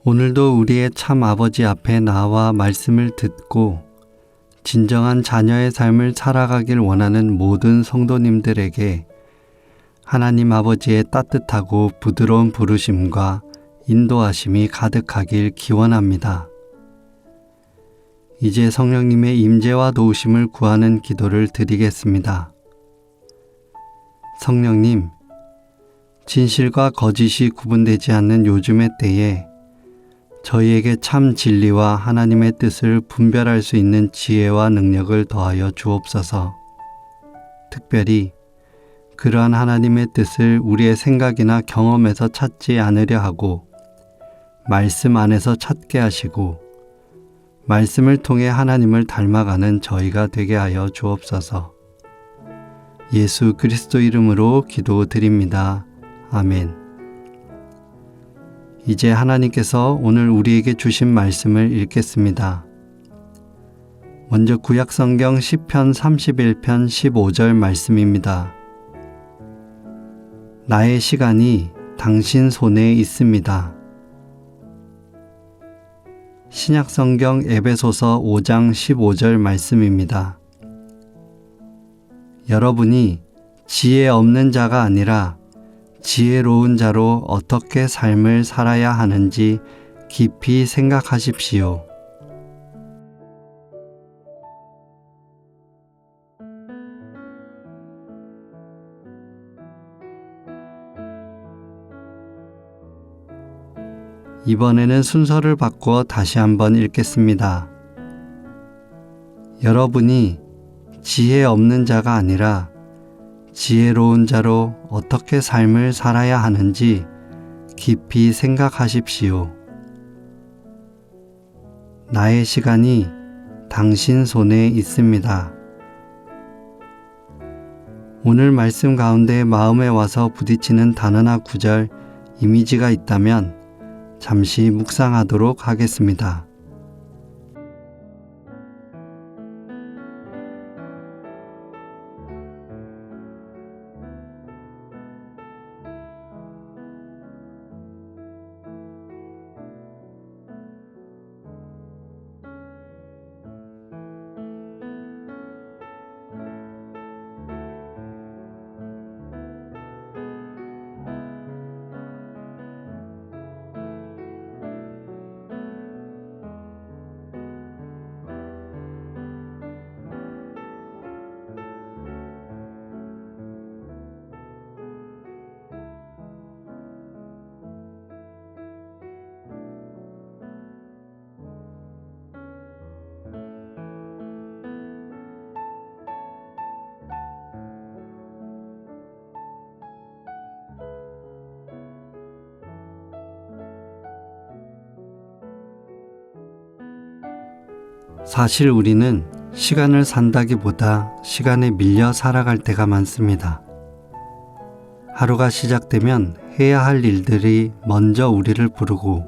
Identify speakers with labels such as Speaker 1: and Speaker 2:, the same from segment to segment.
Speaker 1: 오늘도 우리의 참 아버지 앞에 나와 말씀을 듣고 진정한 자녀의 삶을 살아가길 원하는 모든 성도님들에게 하나님 아버지의 따뜻하고 부드러운 부르심과 인도하심이 가득하길 기원합니다. 이제 성령님의 임재와 도우심을 구하는 기도를 드리겠습니다. 성령님, 진실과 거짓이 구분되지 않는 요즘의 때에 저희에게 참 진리와 하나님의 뜻을 분별할 수 있는 지혜와 능력을 더하여 주옵소서. 특별히 그러한 하나님의 뜻을 우리의 생각이나 경험에서 찾지 않으려 하고 말씀 안에서 찾게 하시고 말씀을 통해 하나님을 닮아가는 저희가 되게 하여 주옵소서. 예수 그리스도 이름으로 기도드립니다. 아멘. 이제 하나님께서 오늘 우리에게 주신 말씀을 읽겠습니다. 먼저 구약성경 시편 31편 15절 말씀입니다. 나의 시간이 당신 손에 있습니다. 신약성경 에베소서 5장 15절 말씀입니다. 여러분이 지혜 없는 자가 아니라 지혜로운 자로 어떻게 삶을 살아야 하는지 깊이 생각하십시오. 이번에는 순서를 바꾸어 다시 한번 읽겠습니다. 여러분이 지혜 없는 자가 아니라 지혜로운 자로 어떻게 삶을 살아야 하는지 깊이 생각하십시오. 나의 시간이 당신 손에 있습니다. 오늘 말씀 가운데 마음에 와서 부딪히는 단어나 구절, 이미지가 있다면 잠시 묵상하도록 하겠습니다. 사실 우리는 시간을 산다기보다 시간에 밀려 살아갈 때가 많습니다. 하루가 시작되면 해야 할 일들이 먼저 우리를 부르고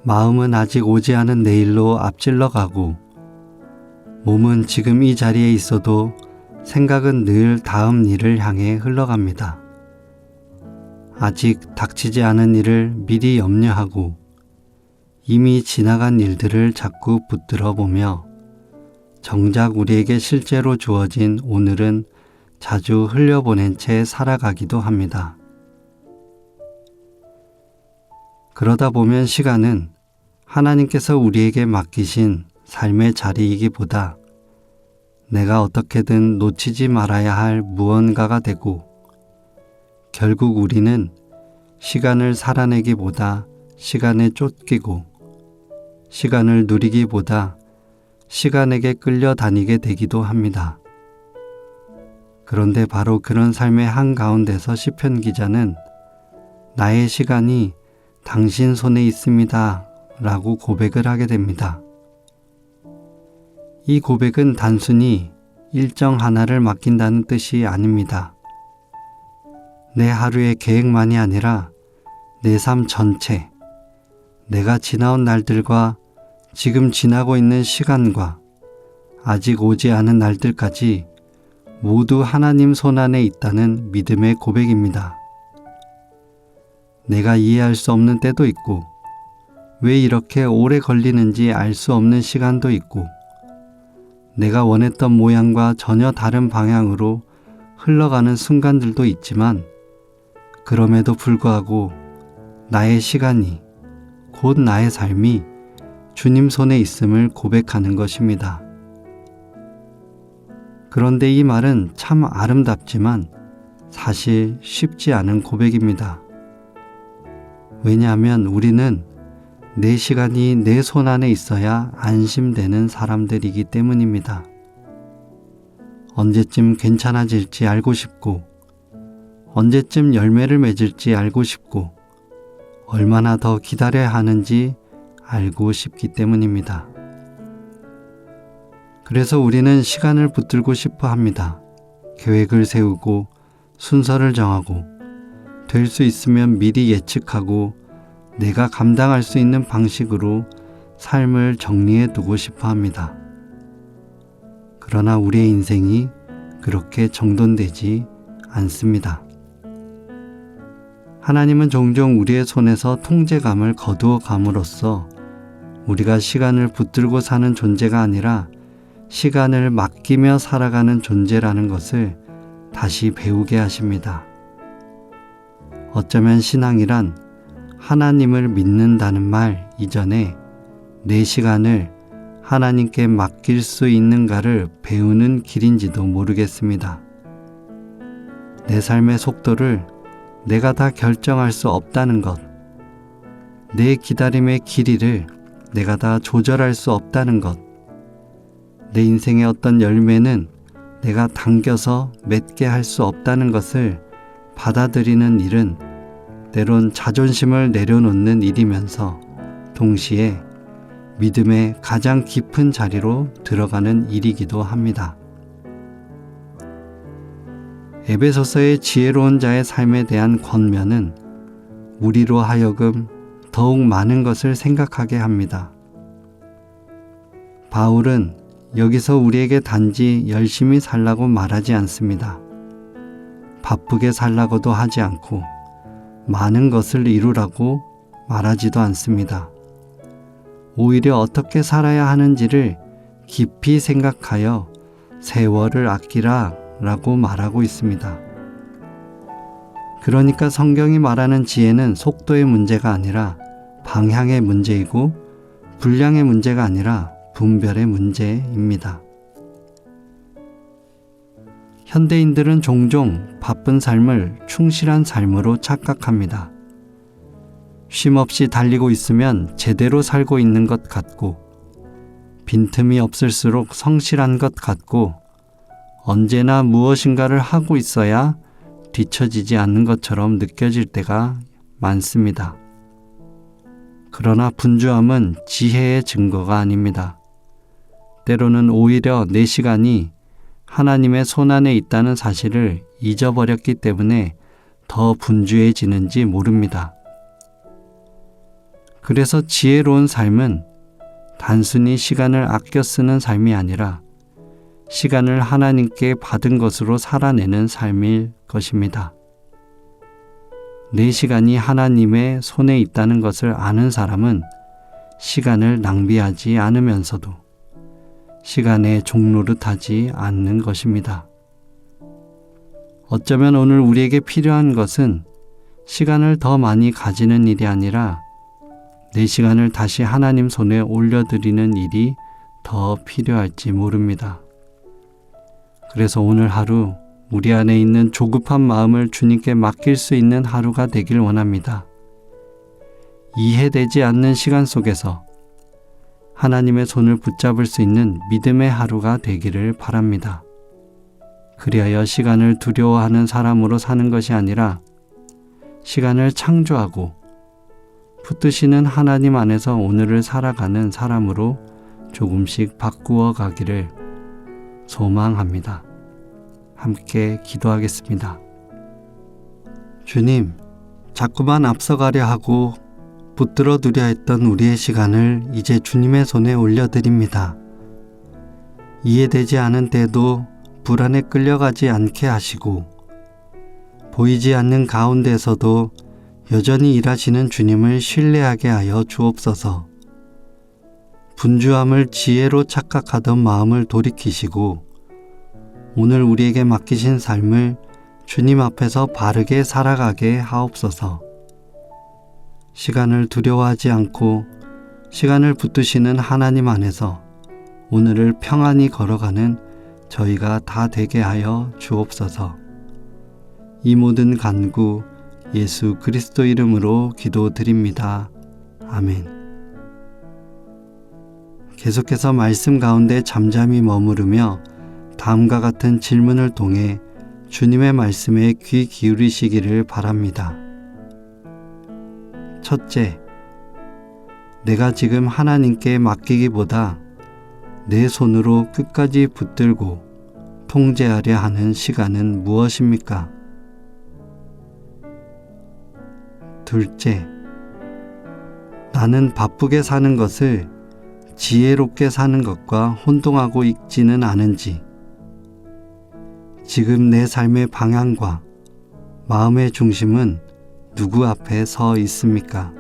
Speaker 1: 마음은 아직 오지 않은 내일로 앞질러 가고 몸은 지금 이 자리에 있어도 생각은 늘 다음 일을 향해 흘러갑니다. 아직 닥치지 않은 일을 미리 염려하고 이미 지나간 일들을 자꾸 붙들어 보며 정작 우리에게 실제로 주어진 오늘은 자주 흘려보낸 채 살아가기도 합니다. 그러다 보면 시간은 하나님께서 우리에게 맡기신 삶의 자리이기보다 내가 어떻게든 놓치지 말아야 할 무언가가 되고 결국 우리는 시간을 살아내기보다 시간에 쫓기고 시간을 누리기보다 시간에게 끌려다니게 되기도 합니다. 그런데 바로 그런 삶의 한가운데서 시편 기자는 나의 시간이 당신 손에 있습니다 라고 고백을 하게 됩니다. 이 고백은 단순히 일정 하나를 맡긴다는 뜻이 아닙니다. 내 하루의 계획만이 아니라 내 삶 전체, 내가 지나온 날들과 지금 지나고 있는 시간과 아직 오지 않은 날들까지 모두 하나님 손안에 있다는 믿음의 고백입니다. 내가 이해할 수 없는 때도 있고 왜 이렇게 오래 걸리는지 알 수 없는 시간도 있고 내가 원했던 모양과 전혀 다른 방향으로 흘러가는 순간들도 있지만 그럼에도 불구하고 나의 시간이 곧 나의 삶이 주님 손에 있음을 고백하는 것입니다. 그런데 이 말은 참 아름답지만 사실 쉽지 않은 고백입니다. 왜냐하면 우리는 내 시간이 내 손 안에 있어야 안심되는 사람들이기 때문입니다. 언제쯤 괜찮아질지 알고 싶고, 언제쯤 열매를 맺을지 알고 싶고, 얼마나 더 기다려야 하는지 알고 싶기 때문입니다. 그래서 우리는 시간을 붙들고 싶어 합니다. 계획을 세우고 순서를 정하고 될 수 있으면 미리 예측하고 내가 감당할 수 있는 방식으로 삶을 정리해 두고 싶어 합니다. 그러나 우리의 인생이 그렇게 정돈되지 않습니다. 하나님은 종종 우리의 손에서 통제감을 거두어 감으로써 우리가 시간을 붙들고 사는 존재가 아니라 시간을 맡기며 살아가는 존재라는 것을 다시 배우게 하십니다. 어쩌면 신앙이란 하나님을 믿는다는 말 이전에 내 시간을 하나님께 맡길 수 있는가를 배우는 길인지도 모르겠습니다. 내 삶의 속도를 내가 다 결정할 수 없다는 것, 내 기다림의 길이를 내가 다 조절할 수 없다는 것, 내 인생의 어떤 열매는 내가 당겨서 맺게 할 수 없다는 것을 받아들이는 일은 때론 자존심을 내려놓는 일이면서 동시에 믿음의 가장 깊은 자리로 들어가는 일이기도 합니다. 에베소서의 지혜로운 자의 삶에 대한 권면은 우리로 하여금 더욱 많은 것을 생각하게 합니다. 바울은 여기서 우리에게 단지 열심히 살라고 말하지 않습니다. 바쁘게 살라고도 하지 않고 많은 것을 이루라고 말하지도 않습니다. 오히려 어떻게 살아야 하는지를 깊이 생각하여 세월을 아끼라 라고 말하고 있습니다. 그러니까 성경이 말하는 지혜는 속도의 문제가 아니라 방향의 문제이고 분량의 문제가 아니라 분별의 문제입니다. 현대인들은 종종 바쁜 삶을 충실한 삶으로 착각합니다. 쉼없이 달리고 있으면 제대로 살고 있는 것 같고 빈틈이 없을수록 성실한 것 같고 언제나 무엇인가를 하고 있어야 뒤처지지 않는 것처럼 느껴질 때가 많습니다. 그러나 분주함은 지혜의 증거가 아닙니다. 때로는 오히려 내 시간이 하나님의 손안에 있다는 사실을 잊어버렸기 때문에 더 분주해지는지 모릅니다. 그래서 지혜로운 삶은 단순히 시간을 아껴 쓰는 삶이 아니라 시간을 하나님께 받은 것으로 살아내는 삶일 것입니다. 내 시간이 하나님의 손에 있다는 것을 아는 사람은 시간을 낭비하지 않으면서도 시간의 종노릇하지 않는 것입니다. 어쩌면 오늘 우리에게 필요한 것은 시간을 더 많이 가지는 일이 아니라 내 시간을 다시 하나님 손에 올려드리는 일이 더 필요할지 모릅니다. 그래서 오늘 하루 우리 안에 있는 조급한 마음을 주님께 맡길 수 있는 하루가 되길 원합니다. 이해되지 않는 시간 속에서 하나님의 손을 붙잡을 수 있는 믿음의 하루가 되기를 바랍니다. 그리하여 시간을 두려워하는 사람으로 사는 것이 아니라 시간을 창조하고 붙드시는 하나님 안에서 오늘을 살아가는 사람으로 조금씩 바꾸어 가기를 소망합니다. 함께 기도하겠습니다. 주님, 자꾸만 앞서가려 하고 붙들어 두려 했던 우리의 시간을 이제 주님의 손에 올려드립니다. 이해되지 않은 때도 불안에 끌려가지 않게 하시고 보이지 않는 가운데서도 여전히 일하시는 주님을 신뢰하게 하여 주옵소서. 분주함을 지혜로 착각하던 마음을 돌이키시고 오늘 우리에게 맡기신 삶을 주님 앞에서 바르게 살아가게 하옵소서. 시간을 두려워하지 않고 시간을 붙드시는 하나님 안에서 오늘을 평안히 걸어가는 저희가 다 되게 하여 주옵소서. 이 모든 간구 예수 그리스도 이름으로 기도드립니다. 아멘. 계속해서 말씀 가운데 잠잠히 머무르며 다음과 같은 질문을 통해 주님의 말씀에 귀 기울이시기를 바랍니다. 첫째, 내가 지금 하나님께 맡기기보다 내 손으로 끝까지 붙들고 통제하려 하는 시간은 무엇입니까? 둘째, 나는 바쁘게 사는 것을 지혜롭게 사는 것과 혼동하고 있지는 않은지, 지금 내 삶의 방향과 마음의 중심은 누구 앞에 서 있습니까?